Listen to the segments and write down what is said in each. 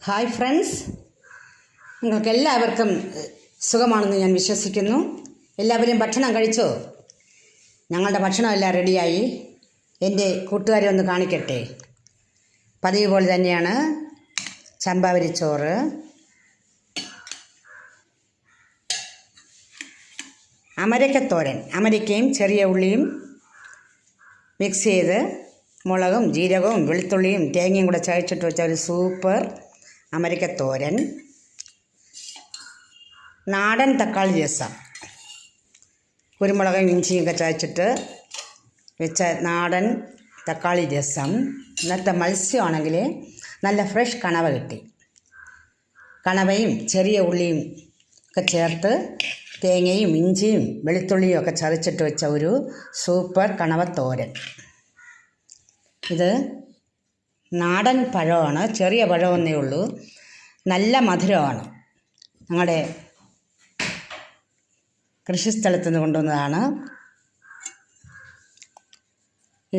Hi friends, നിങ്ങൾക്ക് എല്ലാവർക്കും സുഖമാണെന്ന് ഞാൻ വിശ്വസിക്കുന്നു. എല്ലാവരും ഭക്ഷണം കഴിച്ചോ? ഞങ്ങളുടെ ഭക്ഷണമെല്ലാം റെഡിയായി. എൻ്റെ കൂട്ടുകാരെ ഒന്ന് കാണിക്കട്ടെ. പതിവ് പോലെ തന്നെയാണ് ചമ്പാവരിച്ചോറ്, അമരക്കത്തോരൻ. അമരക്കയും ചെറിയ ഉള്ളിയും മിക്സ് ചെയ്ത് മുളകും ജീരകവും വെളുത്തുള്ളിയും തേങ്ങയും കൂടെ ചതച്ചിട്ട് വെച്ച ഒരു സൂപ്പർ അമരക്കത്തോരൻ. നാടൻ തക്കാളി രസം, കുരുമുളകും ഇഞ്ചിയും ഒക്കെ ചതച്ചിട്ട് വെച്ച നാടൻ തക്കാളി രസം. ഇന്നത്തെ മത്സ്യമാണെങ്കിൽ നല്ല ഫ്രഷ് കണവ കിട്ടി. കണവയും ചെറിയ ഉള്ളിയും ഒക്കെ ചേർത്ത് തേങ്ങയും ഇഞ്ചിയും വെളുത്തുള്ളിയും ഒക്കെ ചതച്ചിട്ട് വെച്ച ഒരു സൂപ്പർ കണവത്തോരൻ. ഇത് നാടൻ പഴമാണ്, ചെറിയ പഴമെന്നേ ഉള്ളൂ, നല്ല മധുരമാണ്. ഞങ്ങളുടെ കൃഷിസ്ഥലത്തു നിന്ന് കൊണ്ടുവന്നതാണ്.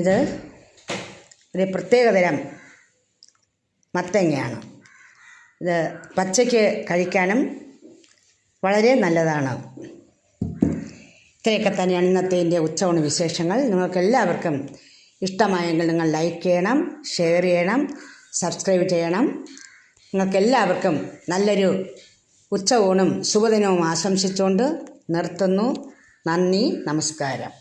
ഇത് ഒരു പ്രത്യേകതരം മത്തങ്ങയാണ്. ഇത് പച്ചയ്ക്ക് കഴിക്കാനും വളരെ നല്ലതാണ്. ഇത്രയൊക്കെ തന്നെയാണ് ഇന്നത്തെ എൻ്റെ ഉച്ചയൂണ് വിശേഷങ്ങൾ. നിങ്ങൾക്കെല്ലാവർക്കും ഇഷ്ടമായെങ്കിൽ നിങ്ങൾ ലൈക്ക് ചെയ്യണം, ഷെയർ ചെയ്യണം, സബ്സ്ക്രൈബ് ചെയ്യണം. നിങ്ങൾക്കെല്ലാവർക്കും നല്ലൊരു ഉച്ചയൂണും ശുഭദിനവും ആശംസിച്ചുകൊണ്ട് നിർത്തുന്നു. നന്ദി, നമസ്കാരം.